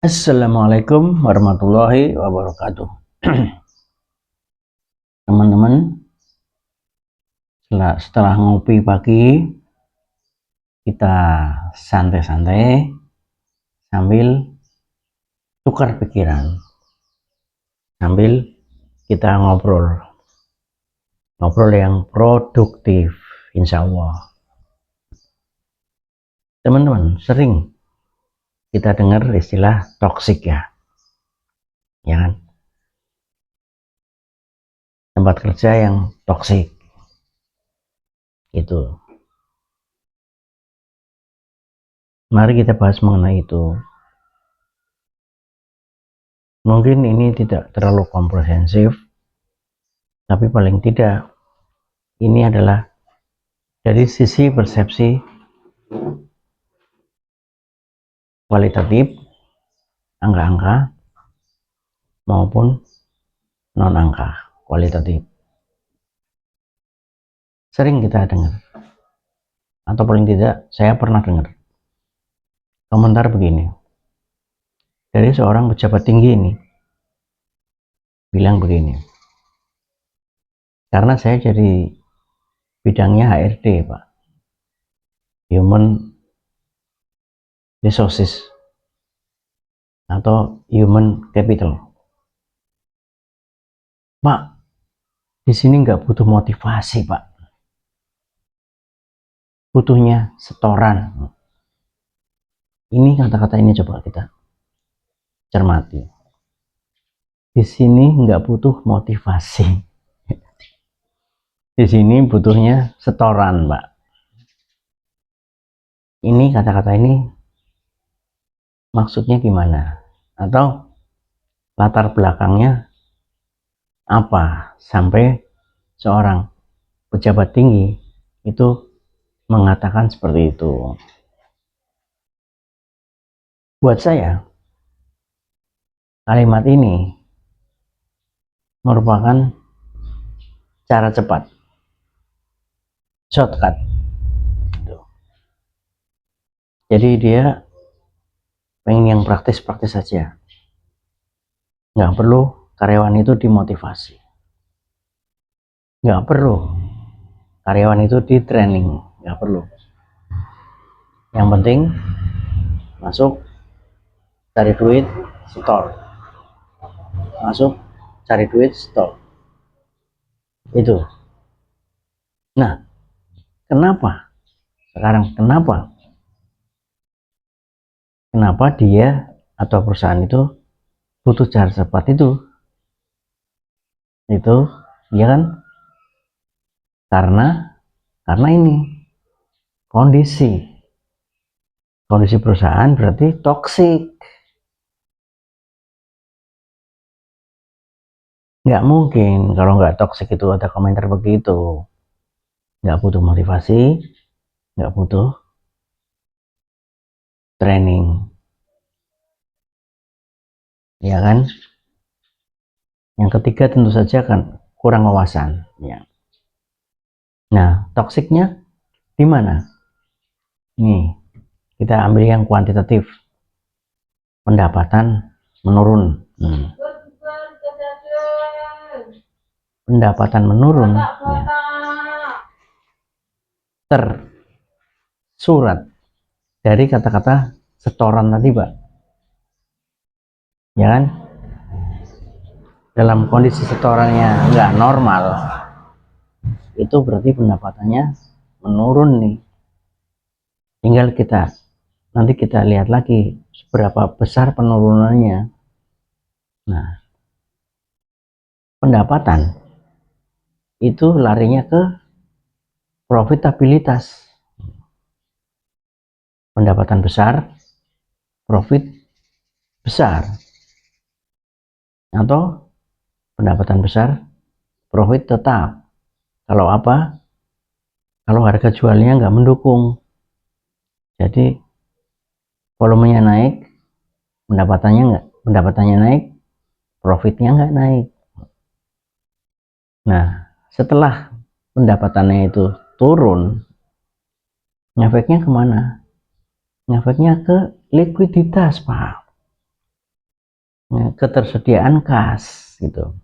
Assalamualaikum warahmatullahi wabarakatuh. Teman-teman, setelah ngopi pagi, kita santai-santai sambil tukar pikiran, sambil kita ngobrol yang produktif, insya Allah. Teman-teman, sering kita dengar istilah toksik ya kan? Tempat kerja yang toksik itu. Mari kita bahas mengenai itu. Mungkin ini tidak terlalu komprehensif, tapi paling tidak ini adalah dari sisi persepsi kualitatif, angka-angka maupun non-angka kualitatif. Sering kita dengar, atau paling tidak saya pernah dengar komentar begini dari seorang pejabat tinggi ini, bilang begini, karena saya jadi bidangnya HRD Pak, Human Resources atau Human Capital. Pak, di sini nggak butuh motivasi Pak, butuhnya setoran. Ini kata-kata ini coba kita cermati. Di sini nggak butuh motivasi, di sini butuhnya setoran Pak. Ini kata-kata ini maksudnya gimana? Atau latar belakangnya apa sampai seorang pejabat tinggi itu mengatakan seperti itu? Buat saya, kalimat ini merupakan cara cepat, shortcut. Jadi dia pengen yang praktis-praktis saja. Nggak perlu karyawan itu dimotivasi. Nggak perlu karyawan itu di training. Nggak perlu. Yang penting masuk, cari duit, store. Masuk, cari duit, store. Itu. Nah, kenapa? Sekarang kenapa dia atau perusahaan itu butuh cara cepat itu ya kan, karena ini kondisi perusahaan berarti toksik. Nggak mungkin kalau nggak toksik itu ada komentar begitu. Nggak butuh motivasi, nggak butuh training, ya kan. Yang ketiga tentu saja kan kurang wawasan ya. Nah, toksiknya di mana? Nih, kita ambil yang kuantitatif. Pendapatan menurun. Pendapatan menurun ya, tersurat dari kata-kata setoran tadi Pak, ya kan. Dalam kondisi setorannya nggak normal, itu berarti pendapatannya menurun nih. Tinggal nanti kita lihat lagi seberapa besar penurunannya. Nah, pendapatan itu larinya ke profitabilitas. Pendapatan besar, profit besar. Atau pendapatan besar, profit tetap. Kalau apa? Kalau harga jualnya nggak mendukung. Jadi volumenya naik, pendapatannya naik, profitnya nggak naik. Nah, setelah pendapatannya itu turun, ngefeknya kemana? Ngefeknya ke likuiditas Pak. ketersediaan kas gitu.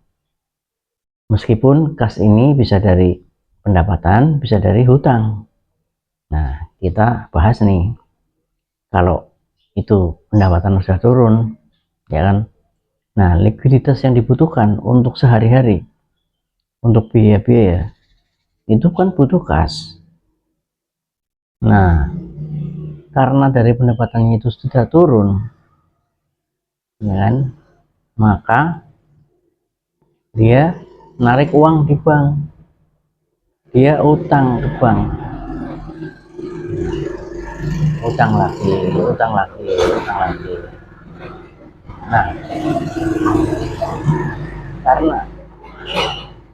Meskipun kas ini bisa dari pendapatan, bisa dari hutang. Nah, kita bahas nih, kalau itu pendapatan sudah turun, ya kan? Nah, likuiditas yang dibutuhkan untuk sehari-hari, untuk biaya-biaya, itu kan butuh kas. Nah, karena dari pendapatannya itu sudah turun, ya kan? Maka dia narik uang di bank, dia utang ke bank, utang lagi, utang lagi, utang lagi. Nah, karena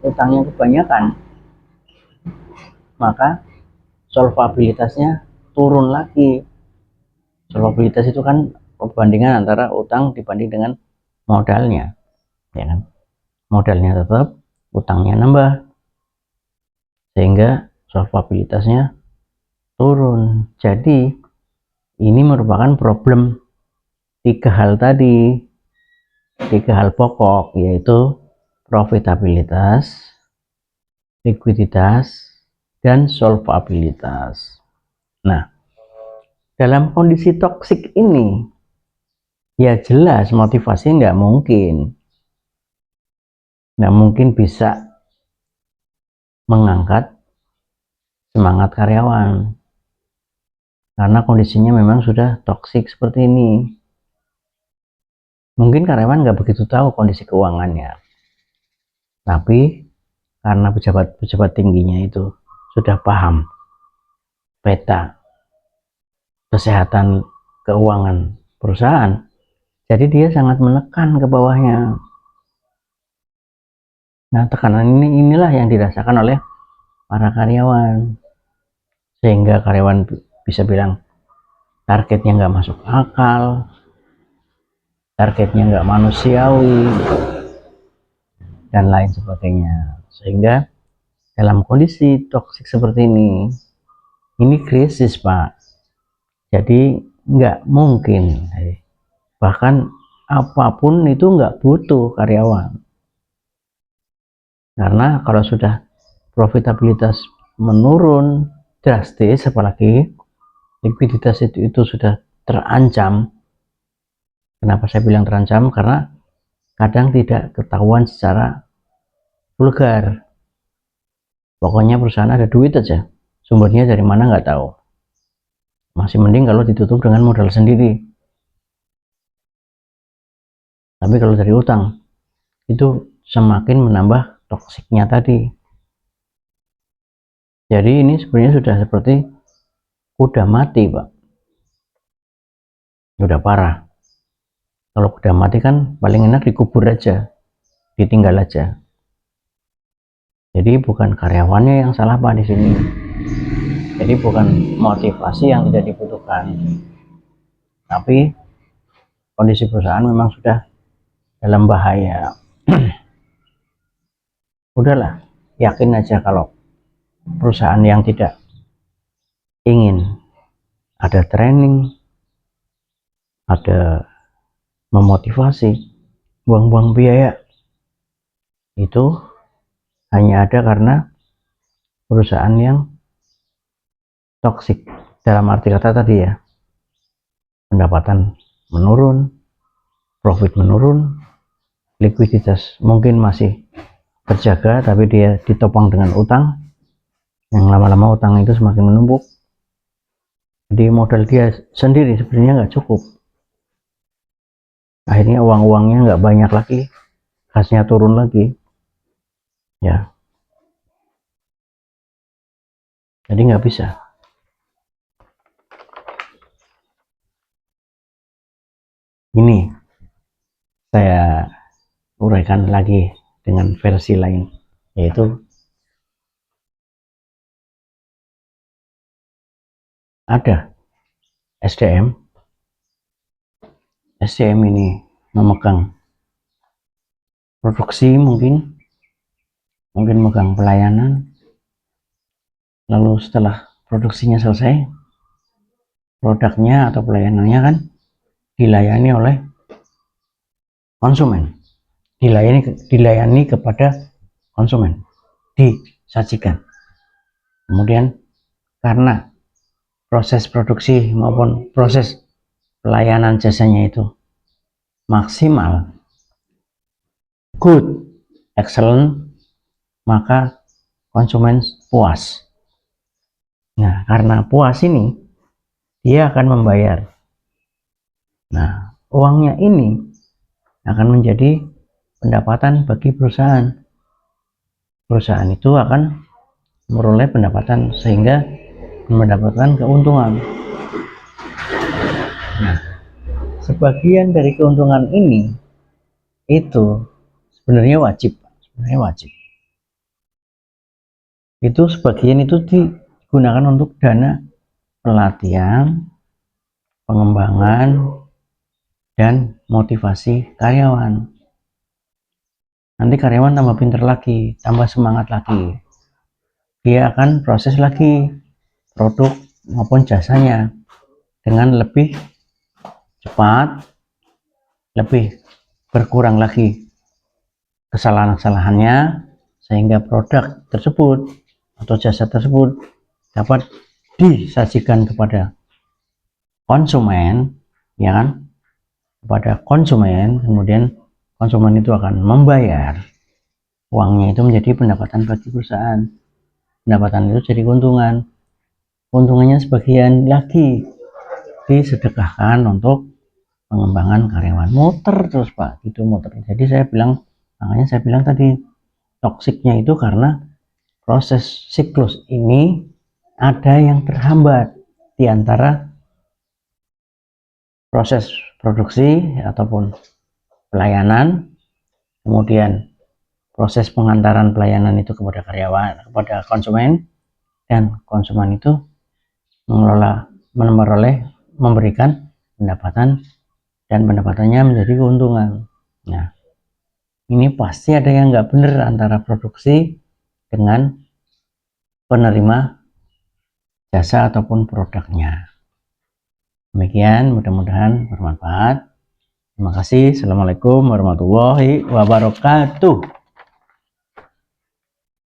utangnya kebanyakan, maka solvabilitasnya turun lagi. Solvabilitas itu kan perbandingan antara utang dibanding dengan modalnya, ya kan? Modalnya tetap, utangnya nambah, sehingga solvabilitasnya turun. Jadi ini merupakan problem tiga hal tadi, tiga hal pokok, yaitu profitabilitas, likuiditas, dan solvabilitas. Nah, dalam kondisi toksik ini, ya jelas motivasi nggak mungkin bisa mengangkat semangat karyawan, karena kondisinya memang sudah toksik seperti ini. Mungkin karyawan nggak begitu tahu kondisi keuangannya, tapi karena pejabat-pejabat tingginya itu sudah paham peta kesehatan keuangan perusahaan, jadi dia sangat menekan ke bawahnya. Nah, tekanan inilah yang dirasakan oleh para karyawan, sehingga karyawan bisa bilang targetnya nggak masuk akal, targetnya nggak manusiawi, dan lain sebagainya. Sehingga dalam kondisi toksik seperti ini krisis, Pak. Jadi nggak mungkin, bahkan apapun itu nggak butuh karyawan, karena kalau sudah profitabilitas menurun drastis, apalagi likuiditas itu sudah terancam. Kenapa saya bilang terancam? Karena kadang tidak ketahuan secara vulgar. Pokoknya perusahaan ada duit aja, sumbernya dari mana nggak tahu. Masih mending kalau ditutup dengan modal sendiri. Tapi kalau dari utang, itu semakin menambah toksiknya tadi. Jadi ini sebenarnya sudah seperti udah mati, Pak. Udah parah. Kalau udah mati kan paling enak dikubur aja, ditinggal aja. Jadi bukan karyawannya yang salah, Pak, di sini. Jadi bukan motivasi yang tidak dibutuhkan, tapi kondisi perusahaan memang sudah dalam bahaya. Udahlah, yakin aja kalau perusahaan yang tidak ingin ada training, ada memotivasi, buang-buang biaya, itu hanya ada karena perusahaan yang toksik. Dalam arti kata tadi ya, pendapatan menurun, profit menurun, likuiditas mungkin masih terjaga, tapi dia ditopang dengan utang, yang lama-lama utang itu semakin menumpuk. Jadi modal dia sendiri sebenarnya nggak cukup. Akhirnya uang-uangnya nggak banyak lagi, kasnya turun lagi. Ya, jadi nggak bisa. Ini saya uraikan lagi dengan versi lain, yaitu ada SDM ini memegang produksi, mungkin megang pelayanan, lalu setelah produksinya selesai, produknya atau pelayanannya kan dilayani oleh konsumen, dilayani kepada konsumen, disajikan. Kemudian karena proses produksi maupun proses pelayanan jasanya itu maksimal, good, excellent, maka konsumen puas. Nah, karena puas ini dia akan membayar. Nah, uangnya ini akan menjadi pendapatan bagi perusahaan. Perusahaan itu akan memperoleh pendapatan sehingga mendapatkan keuntungan. Nah, sebagian dari keuntungan ini itu sebenarnya wajib. Itu sebagian itu digunakan untuk dana pelatihan, pengembangan, dan motivasi karyawan. Nanti karyawan tambah pinter lagi, tambah semangat lagi. Dia akan proses lagi produk maupun jasanya dengan lebih cepat, lebih berkurang lagi kesalahan-kesalahannya, sehingga produk tersebut atau jasa tersebut dapat disajikan kepada konsumen, ya kan? Kepada konsumen, kemudian konsumen itu akan membayar uangnya, itu menjadi pendapatan bagi perusahaan. Pendapatan itu jadi keuntungan. Keuntungannya sebagian lagi disedekahkan untuk pengembangan karyawan. Muter terus Pak, itu muter. Jadi makanya saya bilang tadi toksiknya itu karena proses siklus ini ada yang terhambat di antara proses produksi ataupun pelayanan, kemudian proses pengantaran pelayanan itu kepada karyawan, kepada konsumen, dan konsumen itu memberikan pendapatan, dan pendapatannya menjadi keuntungan. Nah, ini pasti ada yang nggak benar antara produksi dengan penerima jasa ataupun produknya. Demikian, mudah-mudahan bermanfaat. Terima kasih. Assalamualaikum warahmatullahi wabarakatuh.